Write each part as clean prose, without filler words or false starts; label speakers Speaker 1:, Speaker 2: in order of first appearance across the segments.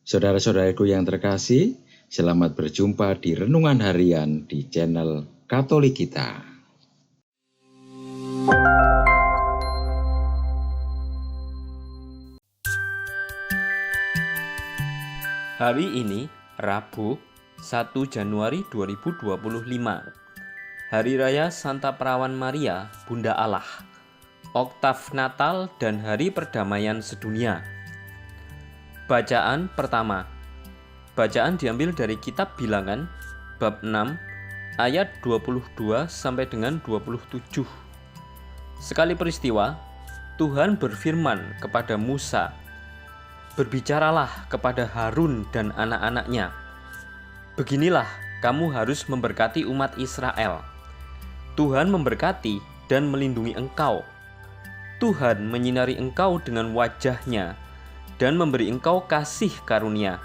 Speaker 1: Saudara-saudaraku yang terkasih, selamat berjumpa di Renungan Harian di channel Katolik kita.
Speaker 2: Hari ini, Rabu, 1 Januari 2025, Hari Raya Santa Perawan Maria, Bunda Allah, Oktav Natal dan Hari Perdamaian Sedunia. Bacaan pertama. Bacaan diambil dari Kitab Bilangan, bab 6, ayat 22 sampai dengan 27. Sekali peristiwa, Tuhan berfirman kepada Musa, "Berbicaralah kepada Harun dan anak-anaknya. Beginilah kamu harus memberkati umat Israel. Tuhan memberkati dan melindungi engkau. Tuhan menyinari engkau dengan wajah-Nya dan memberi engkau kasih karunia.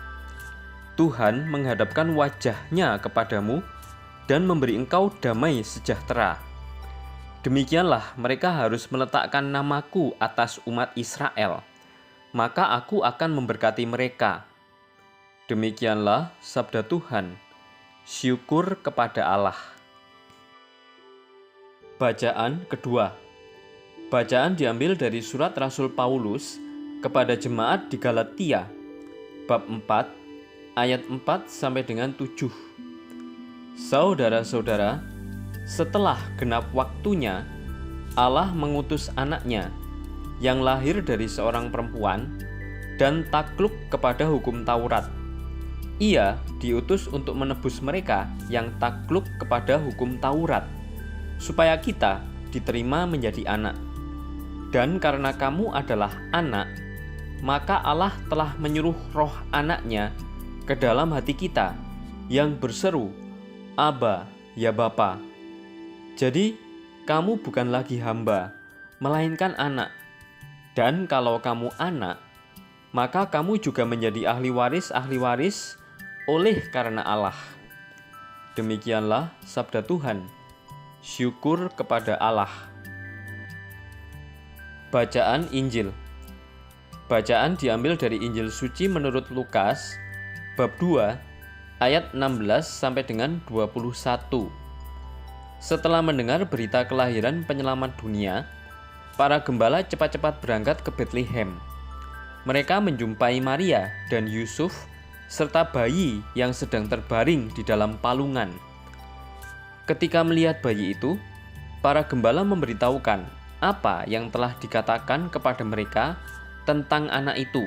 Speaker 2: Tuhan menghadapkan wajah-Nya kepadamu dan memberi engkau damai sejahtera. Demikianlah mereka harus meletakkan namaku atas umat Israel. Maka aku akan memberkati mereka." Demikianlah sabda Tuhan. Syukur kepada Allah. Bacaan kedua. Bacaan diambil dari surat Rasul Paulus kepada jemaat di Galatia, bab 4, ayat 4 sampai dengan 7. Saudara-saudara, setelah genap waktunya, Allah mengutus anaknya yang lahir dari seorang perempuan dan takluk kepada hukum Taurat. Ia diutus untuk menebus mereka yang takluk kepada hukum Taurat, supaya kita diterima menjadi anak. Dan karena kamu adalah anak, maka Allah telah menyuruh roh anaknya ke dalam hati kita, yang berseru, "Aba, ya Bapa." Jadi, kamu bukan lagi hamba, melainkan anak. Dan kalau kamu anak, maka kamu juga menjadi ahli waris oleh karena Allah. Demikianlah sabda Tuhan. Syukur kepada Allah. Bacaan Injil. Bacaan diambil dari Injil suci menurut Lukas, bab 2, ayat 16 sampai dengan 21. Setelah mendengar berita kelahiran penyelamat dunia, para gembala cepat-cepat berangkat ke Betlehem. Mereka menjumpai Maria dan Yusuf serta bayi yang sedang terbaring di dalam palungan. Ketika melihat bayi itu, para gembala memberitahukan apa yang telah dikatakan kepada mereka tentang anak itu.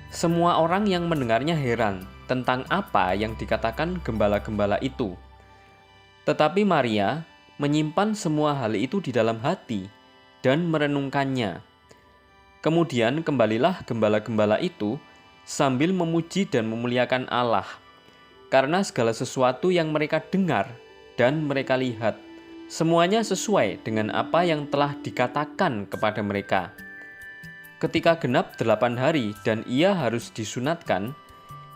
Speaker 2: Semua orang yang mendengarnya heran tentang apa yang dikatakan gembala-gembala itu. Tetapi Maria menyimpan semua hal itu di dalam hati dan merenungkannya. Kemudian kembalilah gembala-gembala itu sambil memuji dan memuliakan Allah, karena segala sesuatu yang mereka dengar dan mereka lihat, semuanya sesuai dengan apa yang telah dikatakan kepada mereka. Ketika genap 8 hari dan ia harus disunatkan,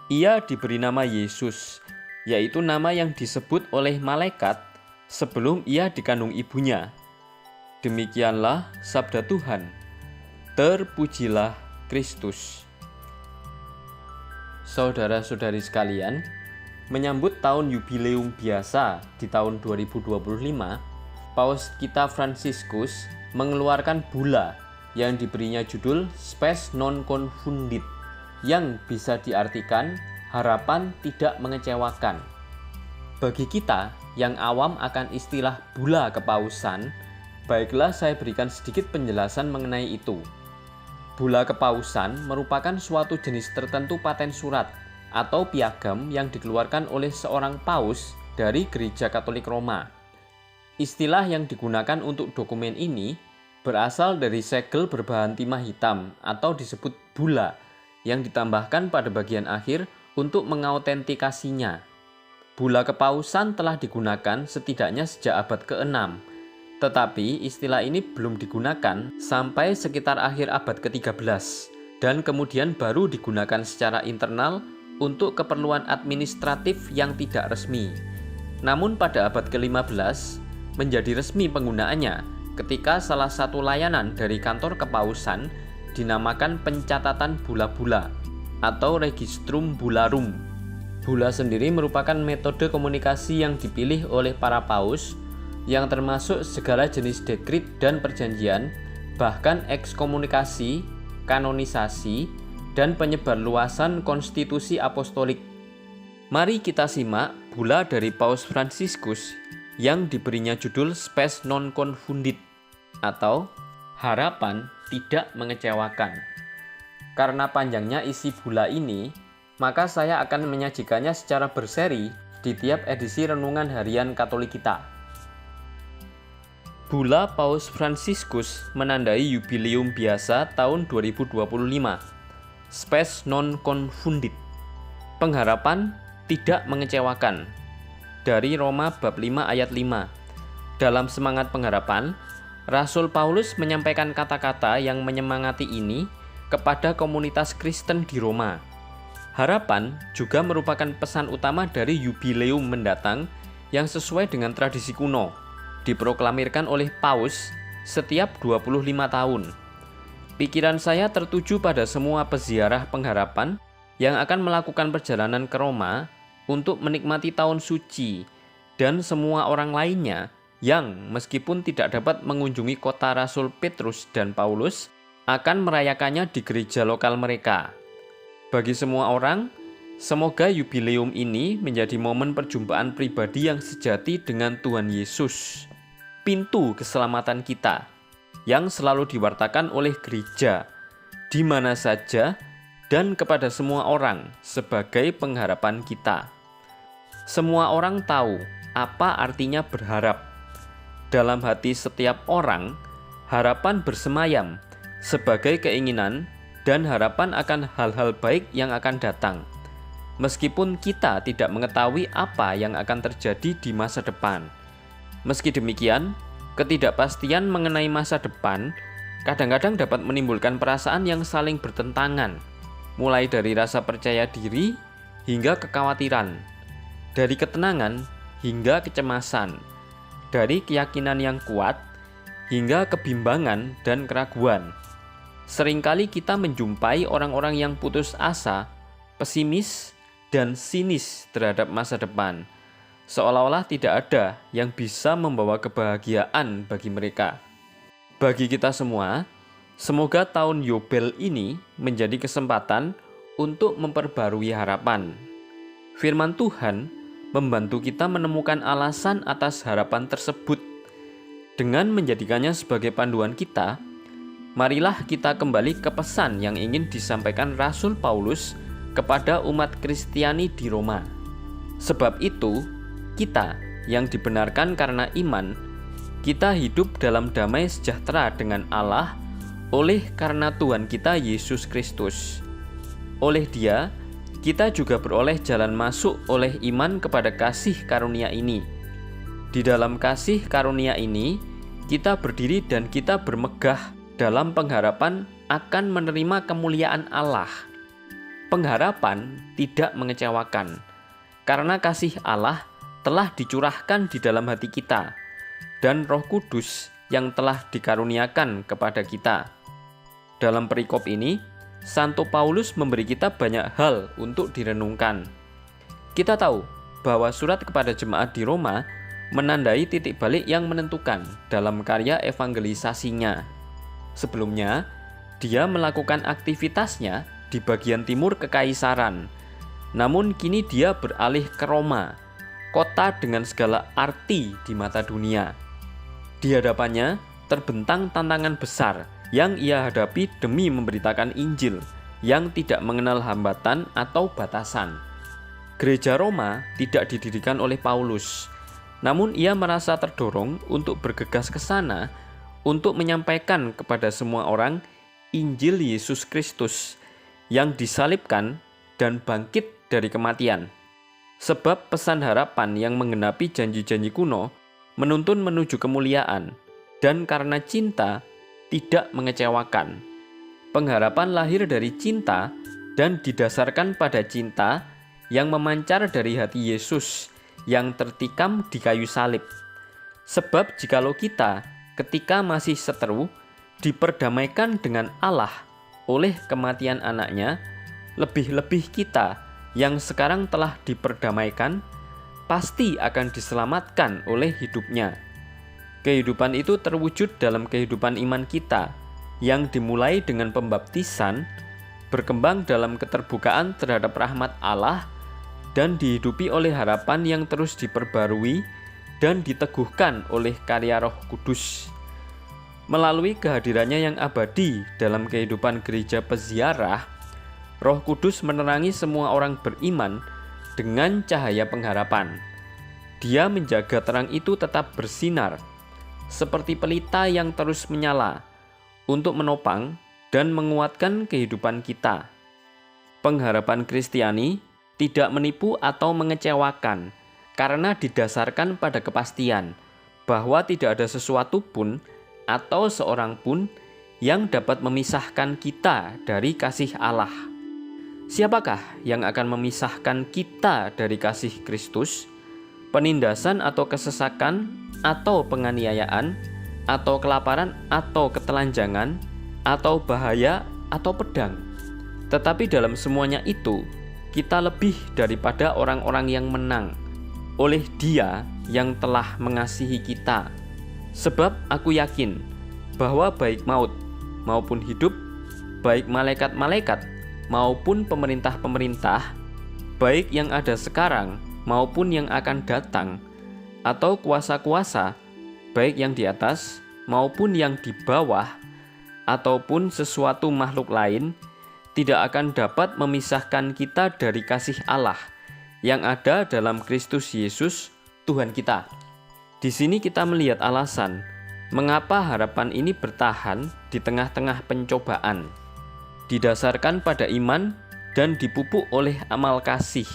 Speaker 2: ia diberi nama Yesus, yaitu nama yang disebut oleh malaikat sebelum ia dikandung ibunya. Demikianlah sabda Tuhan. Terpujilah Kristus. Saudara-saudari sekalian, menyambut tahun yubileum biasa di tahun 2025, Paus kita Fransiskus mengeluarkan bula yang diberinya judul Spes non confundit, yang bisa diartikan harapan tidak mengecewakan. Bagi kita yang awam akan istilah bula kepausan, baiklah saya berikan sedikit penjelasan mengenai itu. Bula kepausan merupakan suatu jenis tertentu paten surat atau piagam yang dikeluarkan oleh seorang paus dari Gereja Katolik Roma. Istilah yang digunakan untuk dokumen ini berasal dari segel berbahan timah hitam atau disebut bula yang ditambahkan pada bagian akhir untuk mengautentikasinya. Bula kepausan telah digunakan setidaknya sejak abad ke-6, tetapi istilah ini belum digunakan sampai sekitar akhir abad ke-13 dan kemudian baru digunakan secara internal untuk keperluan administratif yang tidak resmi. Namun pada abad ke-15 menjadi resmi penggunaannya ketika salah satu layanan dari kantor kepausan dinamakan pencatatan bula-bula. atau Registrum Bularum. Bula sendiri merupakan metode komunikasi yang dipilih oleh para paus yang termasuk segala jenis dekrit dan perjanjian, bahkan ekskomunikasi, kanonisasi, dan penyebarluasan konstitusi apostolik. Mari kita simak bula dari Paus Fransiskus yang diberinya judul Spes non confundit atau harapan tidak mengecewakan. Karena panjangnya isi bula ini, maka saya akan menyajikannya secara berseri di tiap edisi Renungan Harian Katolik kita. Bula Paus Fransiskus menandai yubileum biasa tahun 2025. Spes non confundit. Pengharapan tidak mengecewakan. Dari Roma bab 5 ayat 5. Dalam semangat pengharapan, Rasul Paulus menyampaikan kata-kata yang menyemangati ini kepada komunitas Kristen di Roma. Harapan juga merupakan pesan utama dari yubileum mendatang yang sesuai dengan tradisi kuno, diproklamirkan oleh Paus setiap 25 tahun. Pikiran saya tertuju pada semua peziarah pengharapan yang akan melakukan perjalanan ke Roma untuk menikmati tahun suci, dan semua orang lainnya yang meskipun tidak dapat mengunjungi kota Rasul Petrus dan Paulus akan merayakannya di gereja lokal mereka. Bagi semua orang, semoga yubileum ini menjadi momen perjumpaan pribadi yang sejati dengan Tuhan Yesus, pintu keselamatan kita, yang selalu diwartakan oleh gereja, di mana saja dan kepada semua orang sebagai pengharapan kita. Semua orang tahu apa artinya berharap. Dalam hati setiap orang, harapan bersemayam sebagai keinginan dan harapan akan hal-hal baik yang akan datang. Meskipun kita tidak mengetahui apa yang akan terjadi di masa depan. Meski demikian, ketidakpastian mengenai masa depan kadang-kadang dapat menimbulkan perasaan yang saling bertentangan, mulai dari rasa percaya diri hingga kekhawatiran, dari ketenangan hingga kecemasan, dari keyakinan yang kuat hingga kebimbangan dan keraguan. Seringkali kita menjumpai orang-orang yang putus asa, pesimis, dan sinis terhadap masa depan, seolah-olah tidak ada yang bisa membawa kebahagiaan bagi mereka. Bagi kita semua, semoga tahun Yobel ini menjadi kesempatan untuk memperbarui harapan. Firman Tuhan membantu kita menemukan alasan atas harapan tersebut. Dengan menjadikannya sebagai panduan kita, marilah kita kembali ke pesan yang ingin disampaikan Rasul Paulus kepada umat Kristiani di Roma. Sebab itu, kita yang dibenarkan karena iman, kita hidup dalam damai sejahtera dengan Allah oleh karena Tuhan kita Yesus Kristus. Oleh Dia, kita juga beroleh jalan masuk oleh iman kepada kasih karunia ini. Di dalam kasih karunia ini, kita berdiri dan kita bermegah dalam pengharapan akan menerima kemuliaan Allah. Pengharapan tidak mengecewakan, karena kasih Allah telah dicurahkan di dalam hati kita, dan Roh Kudus yang telah dikaruniakan kepada kita. Dalam perikop ini, Santo Paulus memberi kita banyak hal untuk direnungkan. Kita tahu bahwa surat kepada jemaat di Roma menandai titik balik yang menentukan dalam karya evangelisasinya. Sebelumnya, dia melakukan aktivitasnya di bagian timur kekaisaran. Namun kini dia beralih ke Roma, kota dengan segala arti di mata dunia. Di hadapannya terbentang tantangan besar yang ia hadapi demi memberitakan Injil yang tidak mengenal hambatan atau batasan. Gereja Roma tidak didirikan oleh Paulus, namun ia merasa terdorong untuk bergegas ke sana untuk menyampaikan kepada semua orang Injil Yesus Kristus yang disalibkan dan bangkit dari kematian. Sebab pesan harapan yang menggenapi janji-janji kuno menuntun menuju kemuliaan, dan karena cinta tidak mengecewakan. Pengharapan lahir dari cinta dan didasarkan pada cinta yang memancar dari hati Yesus yang tertikam di kayu salib. Sebab jikalau kita ketika masih seteru diperdamaikan dengan Allah oleh kematian anaknya, lebih-lebih kita yang sekarang telah diperdamaikan, pasti akan diselamatkan oleh hidupnya. Kehidupan itu terwujud dalam kehidupan iman kita, yang dimulai dengan pembaptisan, berkembang dalam keterbukaan terhadap rahmat Allah, dan dihidupi oleh harapan yang terus diperbarui dan diteguhkan oleh karya Roh Kudus. Melalui kehadirannya yang abadi dalam kehidupan gereja peziarah, Roh Kudus menerangi semua orang beriman dengan cahaya pengharapan. Dia menjaga terang itu tetap bersinar, seperti pelita yang terus menyala, untuk menopang dan menguatkan kehidupan kita. Pengharapan Kristiani tidak menipu atau mengecewakan, karena didasarkan pada kepastian bahwa tidak ada sesuatu pun atau seorang pun yang dapat memisahkan kita dari kasih Allah. Siapakah yang akan memisahkan kita dari kasih Kristus? Penindasan atau kesesakan, atau penganiayaan, atau kelaparan, atau ketelanjangan, atau bahaya, atau pedang. Tetapi dalam semuanya itu, kita lebih daripada orang-orang yang menang oleh Dia yang telah mengasihi kita. Sebab aku yakin bahwa baik maut maupun hidup, baik malaikat-malaikat maupun pemerintah-pemerintah, baik yang ada sekarang maupun yang akan datang, atau kuasa-kuasa, baik yang di atas maupun yang di bawah, ataupun sesuatu makhluk lain, tidak akan dapat memisahkan kita dari kasih Allah yang ada dalam Kristus Yesus, Tuhan kita. Di sini kita melihat alasan mengapa harapan ini bertahan di tengah-tengah pencobaan, didasarkan pada iman dan dipupuk oleh amal kasih.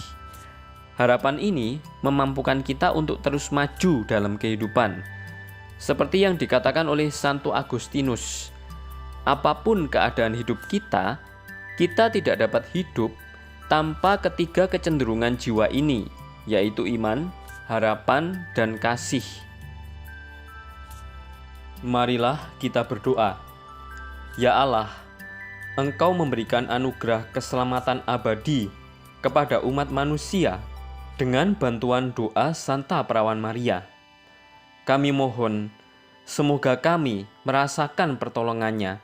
Speaker 2: Harapan ini memampukan kita untuk terus maju dalam kehidupan. Seperti yang dikatakan oleh Santo Agustinus, apapun keadaan hidup kita tidak dapat hidup tanpa ketiga kecenderungan jiwa ini, yaitu iman, harapan, dan kasih. Marilah kita berdoa. Ya Allah, Engkau memberikan anugerah keselamatan abadi kepada umat manusia dengan bantuan doa Santa Perawan Maria. Kami mohon, semoga kami merasakan pertolongannya,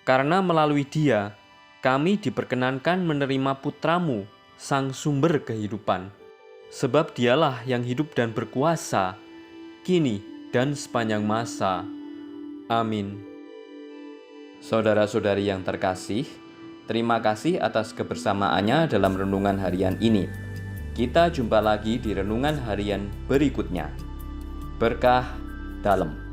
Speaker 2: karena melalui Dia, kami diperkenankan menerima Putramu, Sang Sumber Kehidupan. Sebab Dialah yang hidup dan berkuasa, kini dan sepanjang masa. Amin. Saudara-saudari yang terkasih, terima kasih atas kebersamaannya dalam renungan harian ini. Kita jumpa lagi di renungan harian berikutnya. Berkah dalam.